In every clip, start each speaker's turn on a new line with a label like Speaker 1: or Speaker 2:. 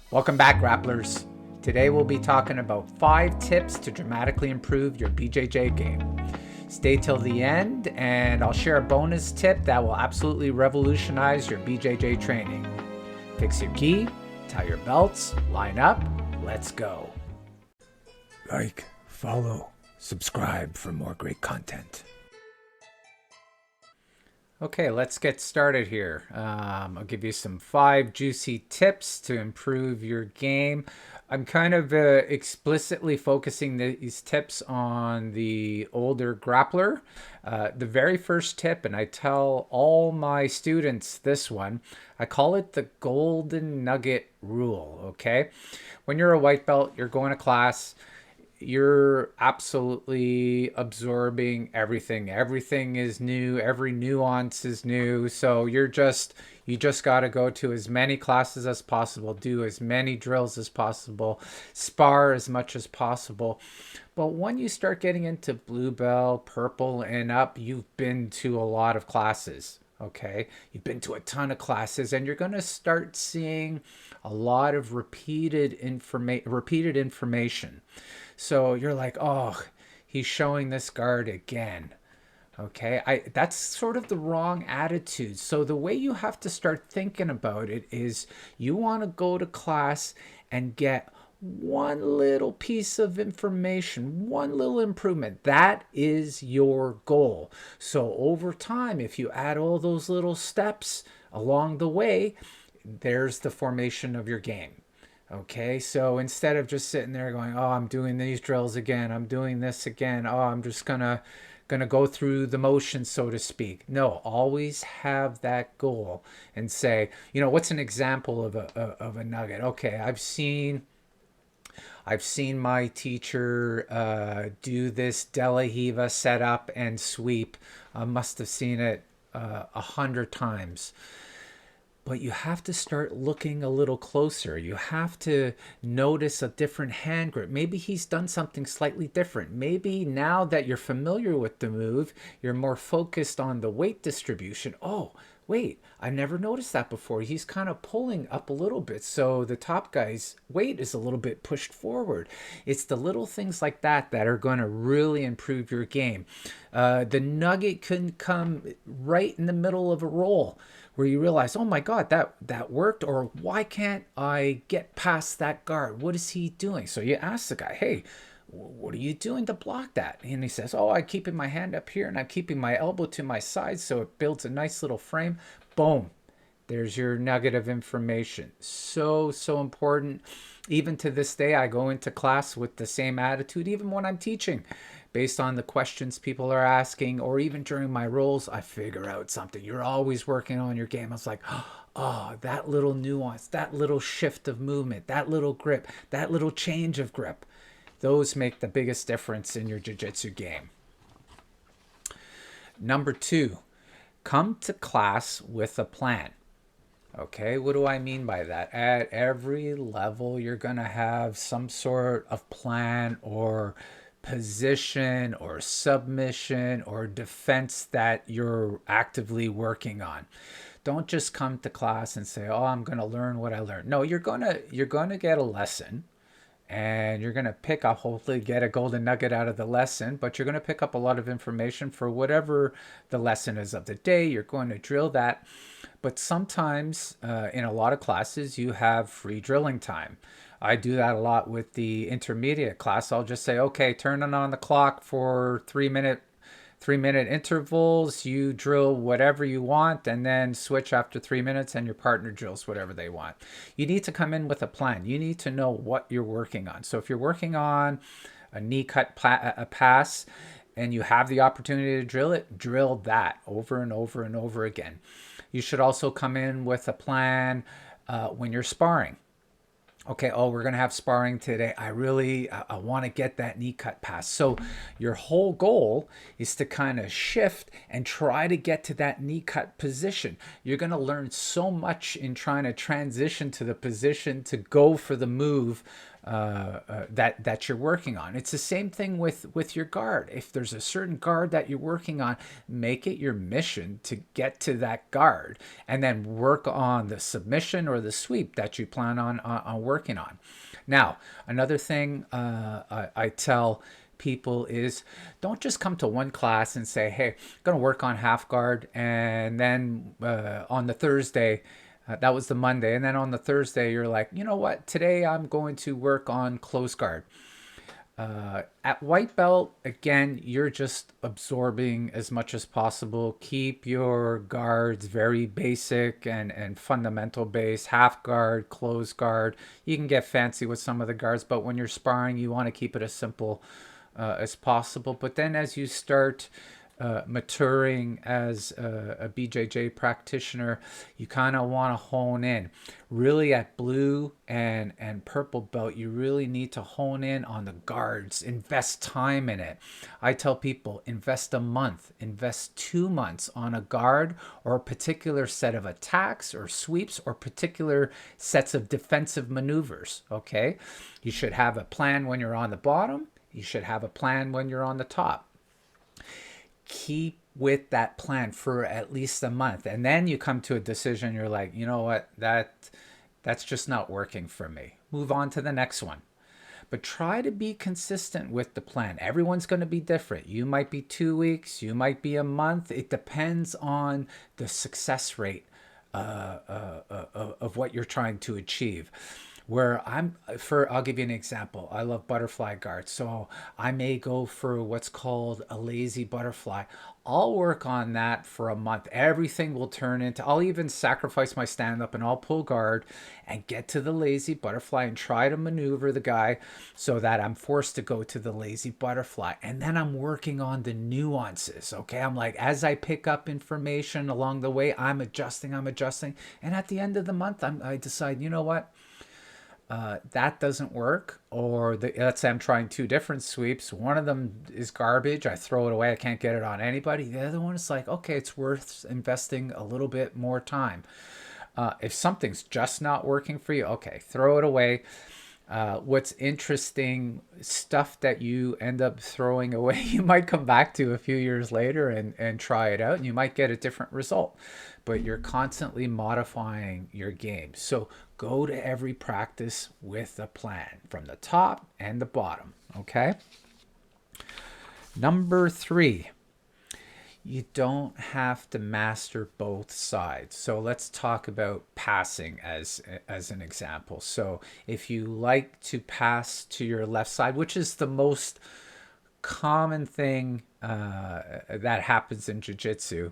Speaker 1: Welcome back, Grapplers. Today we'll be talking about 5 tips to dramatically improve your BJJ game. Stay till the end and I'll share a bonus tip that will absolutely revolutionize your BJJ training. Fix your gi, tie your belts, line up, let's go. Like, follow, subscribe for more great content. Okay, let's get started here. I'll give you some 5 juicy tips to improve your game. I'm kind of explicitly focusing these tips on the older grappler. The very first tip, and I tell all my students this one, I call it the golden nugget rule, okay? When you're a white belt, you're going to class, you're absolutely absorbing everything. Everything is new. Every nuance is new. So you just got to go to as many classes as possible, do as many drills as possible, spar as much as possible. But when you start getting into blue belt, purple and up, you've been to a lot of classes. Okay, you've been to a ton of classes and you're going to start seeing a lot of repeated information. So you're like, oh, he's showing this guard again. Okay, that's sort of the wrong attitude. So the way you have to start thinking about it is you want to go to class and get one little piece of information, one little improvement. That is your goal. So over time, if you add all those little steps along the way, there's the formation of your game. Okay, so instead of just sitting there going, oh, I'm doing these drills again, I'm doing this again, oh, I'm just gonna go through the motions, so to speak. No, always have that goal and say, what's an example of a nugget? Okay, I've seen my teacher do this De La Hiva setup and sweep. I must have seen it 100 times. But you have to start looking a little closer. You have to notice a different hand grip. Maybe he's done something slightly different. Maybe now that you're familiar with the move, you're more focused on the weight distribution. Oh, wait, I never noticed that before. He's kind of pulling up a little bit. So the top guy's weight is a little bit pushed forward. It's the little things like that that are going to really improve your game. The nugget can come right in the middle of a roll, where you realize, oh my God, that worked, or why can't I get past that guard? What is he doing? So you ask the guy, hey, what are you doing to block that? And he says, oh, I'm keeping my hand up here and I'm keeping my elbow to my side, so it builds a nice little frame. Boom. There's your nugget of information. So important. Even to this day, I go into class with the same attitude, even when I'm teaching. Based on the questions people are asking, or even during my rolls, I figure out something. You're always working on your game. I was like, oh, that little nuance, that little shift of movement, that little grip, that little change of grip. Those make the biggest difference in your jiu-jitsu game. Number 2, come to class with a plan. Okay, what do I mean by that? At every level, you're going to have some sort of plan or position or submission or defense that you're actively working on. Don't just come to class and say, oh, I'm going to learn what I learned. No, you're going to get a lesson. And you're going to pick up, hopefully get a golden nugget out of the lesson, but you're going to pick up a lot of information for whatever the lesson is of the day. You're going to drill that. But sometimes in a lot of classes, you have free drilling time. I do that a lot with the intermediate class. I'll just say, okay, turn it on the clock for 3-minute intervals. You drill whatever you want and then switch after 3 minutes and your partner drills whatever they want. You need to come in with a plan. You need to know what you're working on. So if you're working on a knee cut pass and you have the opportunity to drill it, drill that over and over and over again. You should also come in with a plan when you're sparring. Okay, oh, we're going to have sparring today. I want to get that knee cut pass. So your whole goal is to kind of shift and try to get to that knee cut position. You're going to learn so much in trying to transition to the position to go for the move that you're working on. It's the same thing with your guard. If there's a certain guard that you're working on, make it your mission to get to that guard, and then work on the submission or the sweep that you plan on working on. Now, another thing I tell people is don't just come to one class and say, hey, I'm going to work on half guard, and then on the Thursday, that was the Monday, and then on the Thursday you're like, you know what, today I'm going to work on close guard. At white belt, again, you're just absorbing as much as possible. Keep your guards very basic and fundamental base. Half guard, close guard. You can get fancy with some of the guards, but when you're sparring, you want to keep it as simple as possible. But then as you start maturing as a BJJ practitioner, you kind of want to hone in. Really at blue and purple belt, you really need to hone in on the guards, invest time in it. I tell people, invest a month, invest 2 months on a guard or a particular set of attacks or sweeps or particular sets of defensive maneuvers, okay? You should have a plan when you're on the bottom. You should have a plan when you're on the top. Keep with that plan for at least a month, and then you come to a decision. You're like, you know what, that's just not working for me. Move on to the next one. But try to be consistent with the plan. Everyone's going to be different. You might be 2 weeks, you might be a month. It depends on the success rate of what you're trying to achieve. I'll give you an example. I love butterfly guards. So I may go for what's called a lazy butterfly. I'll work on that for a month. Everything will turn into, I'll even sacrifice my stand up and I'll pull guard and get to the lazy butterfly and try to maneuver the guy so that I'm forced to go to the lazy butterfly. And then I'm working on the nuances. Okay. I'm like, as I pick up information along the way, I'm adjusting. And at the end of the month, I decide, you know what? That doesn't work, or let's say I'm trying two different sweeps. One of them is garbage. I throw it away. I can't get it on anybody. The other one is like, okay, it's worth investing a little bit more time. If something's just not working for you, okay, throw it away. What's interesting, stuff that you end up throwing away, you might come back to a few years later and try it out, and you might get a different result. But you're constantly modifying your game. So go to every practice with a plan from the top and the bottom, okay? Number 3, you don't have to master both sides. So let's talk about passing as an example. So if you like to pass to your left side, which is the most common thing that happens in jiu-jitsu,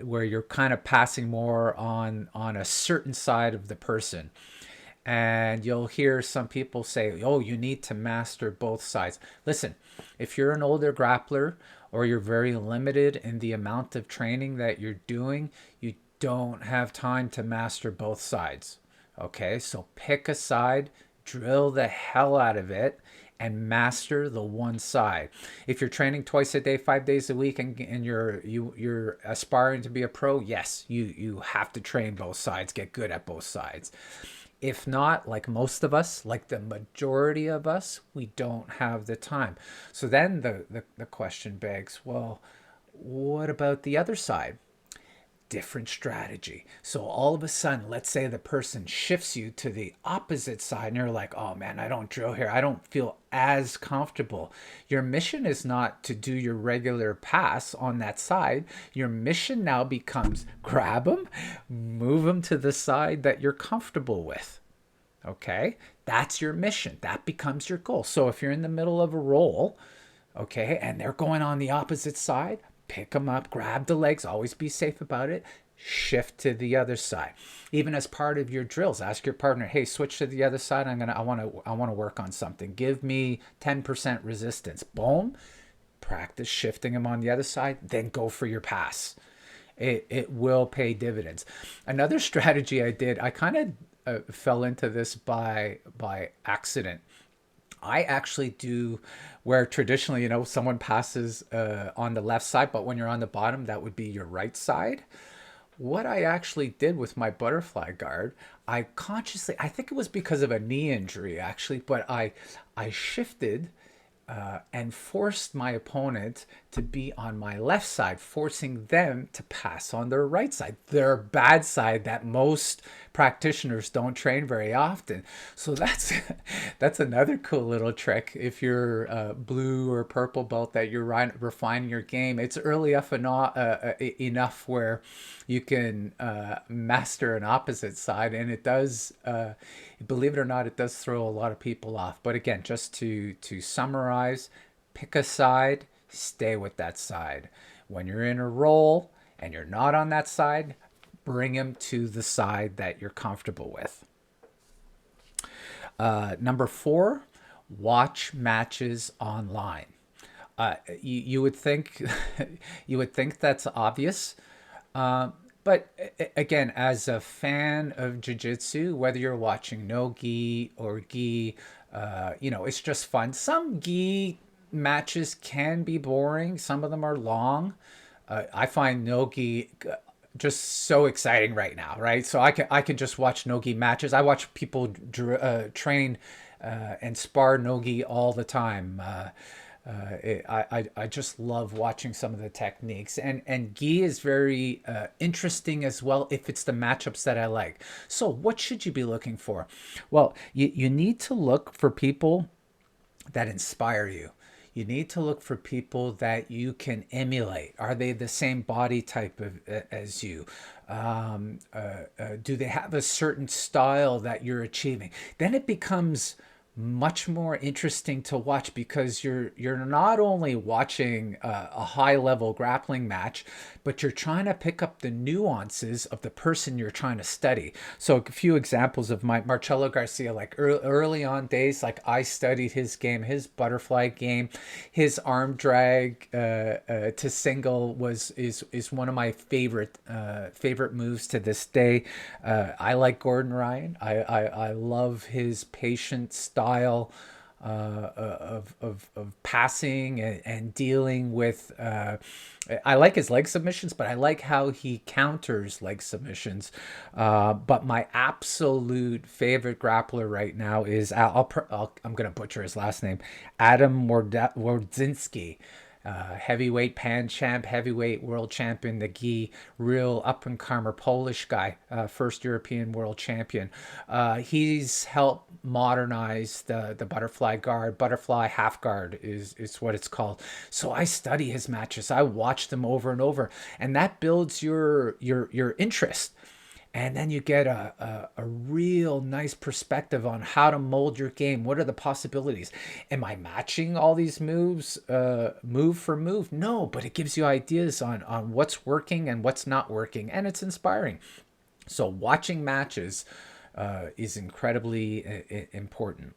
Speaker 1: where you're kind of passing more on a certain side of the person. And you'll hear some people say, oh, you need to master both sides. Listen, if you're an older grappler or you're very limited in the amount of training that you're doing, you don't have time to master both sides. Okay, so pick a side, drill the hell out of it, and master the one side. If you're training twice a day, 5 days a week, and you're aspiring to be a pro, yes, you have to train both sides, get good at both sides. If not, like most of us, like the majority of us, we don't have the time. So then the question begs, well, what about the other side? Different strategy. So all of a sudden, let's say the person shifts you to the opposite side and you're like, oh man, I don't drill here. I don't feel as comfortable. Your mission is not to do your regular pass on that side. Your mission now becomes grab them, move them to the side that you're comfortable with. Okay, that's your mission. That becomes your goal. So if you're in the middle of a roll, okay, and they're going on the opposite side, pick them up, grab the legs, always be safe about it, shift to the other side. Even as part of your drills, ask your partner, hey, switch to the other side. I want to work on something. Give me 10% resistance. Boom. Practice shifting them on the other side, then go for your pass. It will pay dividends. Another strategy I did, I kind of fell into this by accident. I actually do where traditionally, someone passes on the left side, but when you're on the bottom, that would be your right side. what I actually did with my butterfly guard, I consciously, I think it was because of a knee injury actually, but I shifted and forced my opponent to be on my left side, forcing them to pass on their right side, their bad side that most practitioners don't train very often. So that's that's another cool little trick. If you're blue or purple belt that you're refining your game, it's early enough where you can master an opposite side, and it does. Believe it or not, it does throw a lot of people off. But again, just to summarize, pick a side, stay with that side. When you're in a roll and you're not on that side, bring him to the side that you're comfortable with. Number 4, watch matches online. You would think you would think that's obvious, but again, as a fan of jiu-jitsu, whether you're watching no gi or gi, it's just fun. Some gi matches can be boring. Some of them are long. I find no gi just so exciting right now, right? So I can just watch no-gi matches. I watch people train and spar no-gi all the time. I just love watching some of the techniques, and gi is very interesting as well if it's the matchups that I like. So what should you be looking for? Well, you need to look for people that inspire you. You need to look for people that you can emulate. Are they the same body type as you? Do they have a certain style that you're achieving? Then it becomes much more interesting to watch because you're not only watching a high level grappling match, but you're trying to pick up the nuances of the person you're trying to study. So a few examples of my Marcelo Garcia, like early on days, like I studied his game, his butterfly game, his arm drag to single is one of my favorite moves to this day. I like Gordon Ryan. I love his patient style of passing and dealing with. I like his leg submissions, but I like how he counters leg submissions. But my absolute favorite grappler right now is I'm going to butcher his last name, Adam Wardzinski. Heavyweight pan champ, heavyweight world champion, the gi, real up and comer Polish guy, first European world champion. He's helped modernize the butterfly guard. Butterfly half guard is what it's called. So I study his matches. I watch them over and over, and that builds your interest. And then you get a real nice perspective on how to mold your game. What are the possibilities? Am I matching all these moves move for move? No, but it gives you ideas on what's working and what's not working, and it's inspiring. So watching matches is incredibly important.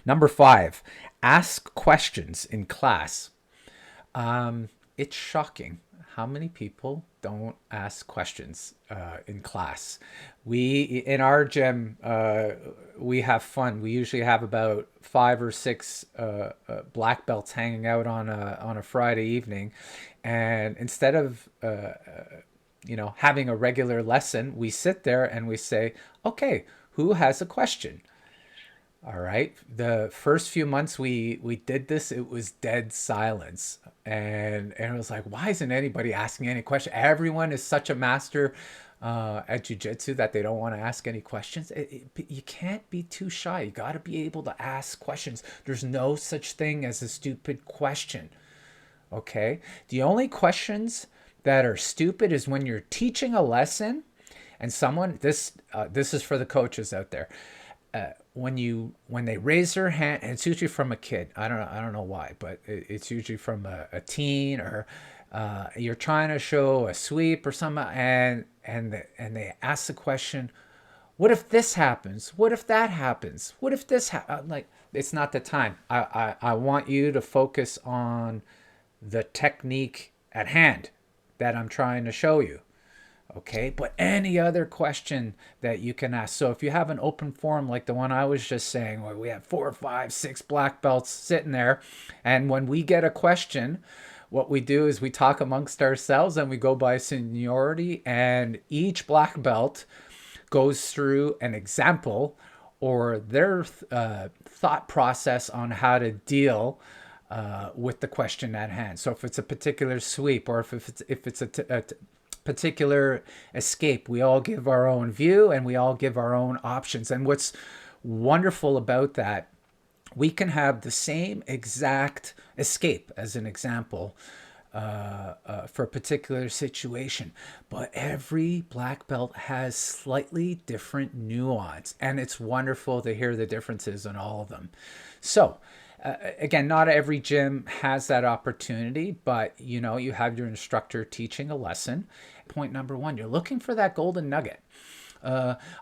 Speaker 1: Number 5, ask questions in class. It's shocking how many people don't ask questions in class. We in our gym we have fun. We usually have about 5 or 6 black belts hanging out on a Friday evening, and instead of having a regular lesson, we sit there and we say, "Okay, who has a question?" All right. The first few months we did this, it was dead silence. And it was like, why isn't anybody asking any question? Everyone is such a master at jiu-jitsu that they don't want to ask any questions. You can't be too shy. You got to be able to ask questions. There's no such thing as a stupid question. Okay? The only questions that are stupid is when you're teaching a lesson and someone this is for the coaches out there, when they raise their hand, and it's usually from a kid. I don't know why, but it's usually from a teen, or you're trying to show a sweep or something, and they ask the question, what if this happens? What if that happens? What if this like, it's not the time. I want you to focus on the technique at hand that I'm trying to show you. Okay, but any other question that you can ask. So if you have an open forum like the one I was just saying, where we have 4, 5, 6 black belts sitting there, and when we get a question, what we do is we talk amongst ourselves and we go by seniority, and each black belt goes through an example or their thought process on how to deal with the question at hand. So if it's a particular sweep, or if it's a particular escape, we all give our own view and we all give our own options. And what's wonderful about that, we can have the same exact escape, as an example, for a particular situation, but every black belt has slightly different nuance, and it's wonderful to hear the differences in all of them. So again, not every gym has that opportunity, but you have your instructor teaching a lesson. Point number one, you're looking for that golden nugget.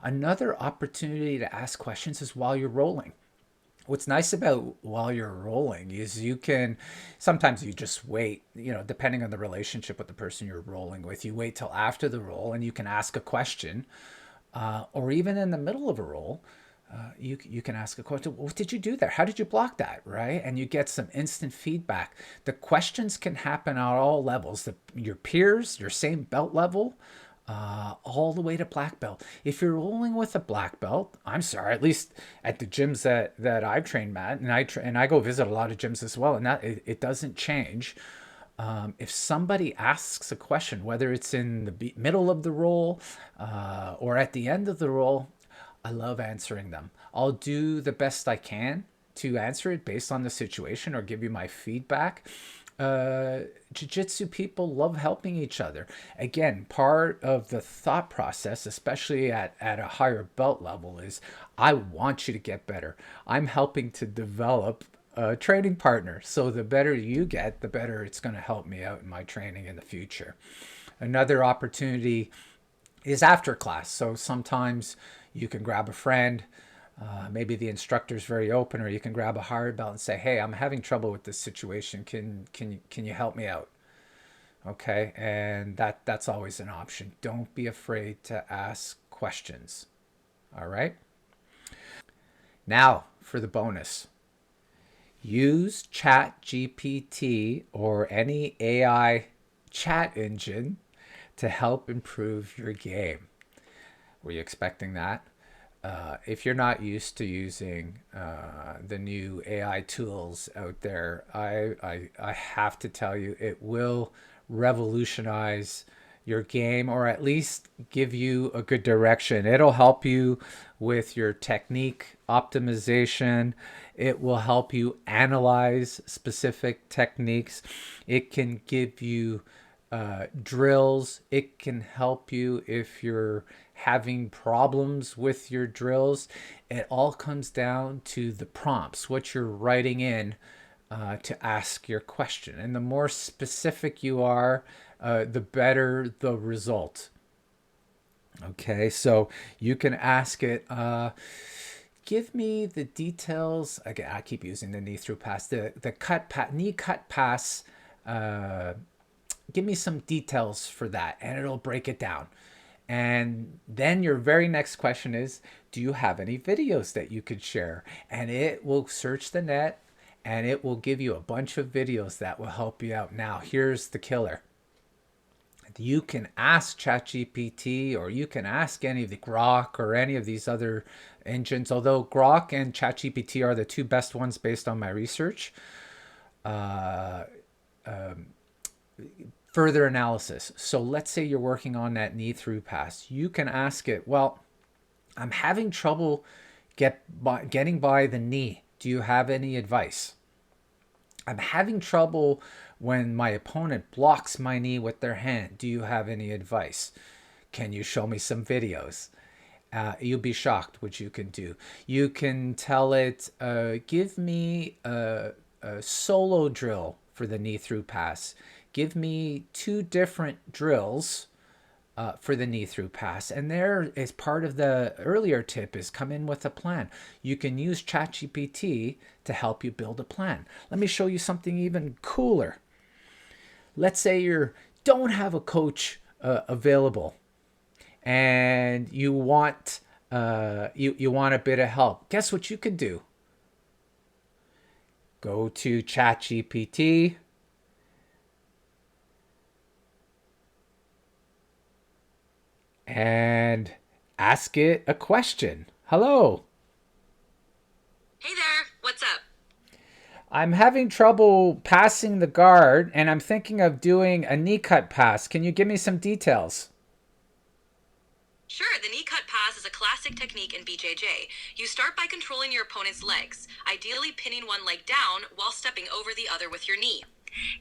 Speaker 1: Another opportunity to ask questions is while you're rolling. What's nice about while you're rolling is you can sometimes you just wait, depending on the relationship with the person you're rolling with, you wait till after the roll and you can ask a question, or even in the middle of a roll, you can ask a question. What did you do there? How did you block that? Right? And you get some instant feedback. The questions can happen at all levels. Your peers, your same belt level, all the way to black belt. If you're rolling with a black belt, I'm sorry, at least at the gyms that I've trained at, and I go visit a lot of gyms as well, and that it doesn't change. If somebody asks a question, whether it's in the middle of the roll or at the end of the roll, I love answering them. I'll do the best I can to answer it based on the situation or give you my feedback. Jiu-jitsu people love helping each other. Again, part of the thought process, especially at a higher belt level, is I want you to get better. I'm helping to develop a training partner. So the better you get, the better it's going to help me out in my training in the future. Another opportunity is after class. So sometimes you can grab a friend. Maybe the instructor's very open, or you can grab a hard belt and say, "Hey, I'm having trouble with this situation. Can you help me out?" Okay, and that's always an option. Don't be afraid to ask questions. All right. Now for the bonus. Use ChatGPT or any AI chat engine to help improve your game. Were you expecting that? If you're not used to using the new AI tools out there, I have to tell you, it will revolutionize your game, or at least give you a good direction. It'll help you with your technique optimization. It will help you analyze specific techniques. It can give you drills. It can help you if you're having problems with your drills. It all comes down to the prompts, what you're writing in to ask your question. And the more specific you are, the better the result. Okay, so you can ask it, give me the details. Again, I keep using the knee through pass, the knee cut pass. Give me some details for that, and it'll break it down. And then your very next question is, do you have any videos that you could share? And it will search the net and it will give you a bunch of videos that will help you out. Now, here's the killer. You can ask ChatGPT, or you can ask any of the Grok or any of these other engines, although Grok and ChatGPT are the two best ones based on my research. Further analysis. So let's say you're working on that knee through pass. You can ask it, well, I'm having trouble getting by the knee. Do you have any advice? I'm having trouble when my opponent blocks my knee with their hand. Do you have any advice? Can you show me some videos? You'll be shocked what you can do. You can tell it, give me a solo drill for the knee through pass. Give me 2 different drills for the knee through pass. And there is part of the earlier tip is come in with a plan. You can use ChatGPT to help you build a plan. Let me show you something even cooler. Let's say you don't have a coach available, and you want you want a bit of help. Guess what you could do? Go to ChatGPT, and ask it a question. Hello.
Speaker 2: Hey there, what's up?
Speaker 1: I'm having trouble passing the guard and I'm thinking of doing a knee cut pass. Can you give me some details?
Speaker 2: Sure, the knee cut pass is a classic technique in BJJ. You start by controlling your opponent's legs, ideally pinning one leg down while stepping over the other with your knee.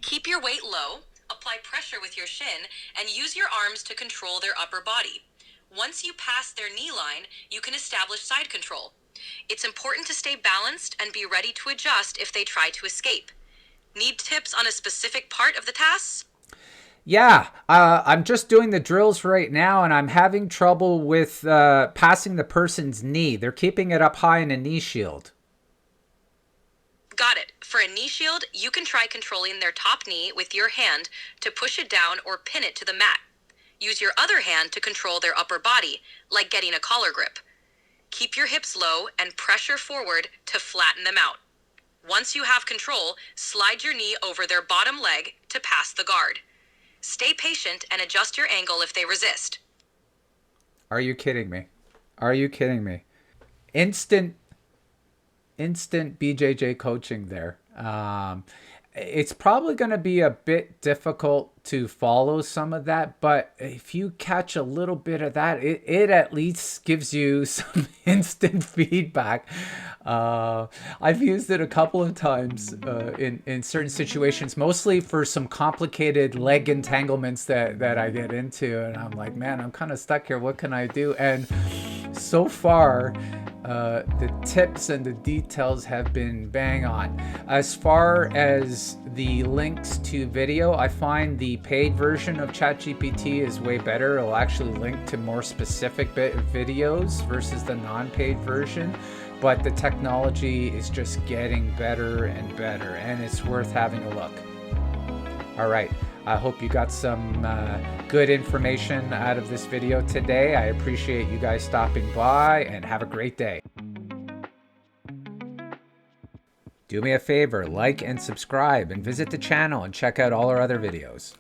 Speaker 2: Keep your weight low, apply pressure with your shin, and use your arms to control their upper body. Once you pass their knee line, you can establish side control. It's important to stay balanced and be ready to adjust if they try to escape. Need tips on a specific part of the task?
Speaker 1: Yeah, I'm just doing the drills right now and I'm having trouble with passing the person's knee. They're keeping it up high in a knee shield.
Speaker 2: Got it. For a knee shield, you can try controlling their top knee with your hand to push it down or pin it to the mat. Use your other hand to control their upper body, like getting a collar grip. Keep your hips low and pressure forward to flatten them out. Once you have control, slide your knee over their bottom leg to pass the guard. Stay patient and adjust your angle if they resist.
Speaker 1: Are you kidding me? Are you kidding me? Instant BJJ coaching there. It's probably going to be a bit difficult to follow some of that, but if you catch a little bit of that, it at least gives you some instant feedback. I've used it a couple of times in certain situations, mostly for some complicated leg entanglements that I get into, and I'm like, man, I'm kind of stuck here. What can I do? And so far, the tips and the details have been bang on. As far as the links to video, I find the paid version of ChatGPT is way better. It'll actually link to more specific videos versus the non-paid version. But the technology is just getting better and better, and it's worth having a look. All right. I hope you got some good information out of this video today. I appreciate you guys stopping by, and have a great day. Do me a favor, like and subscribe, and visit the channel and check out all our other videos.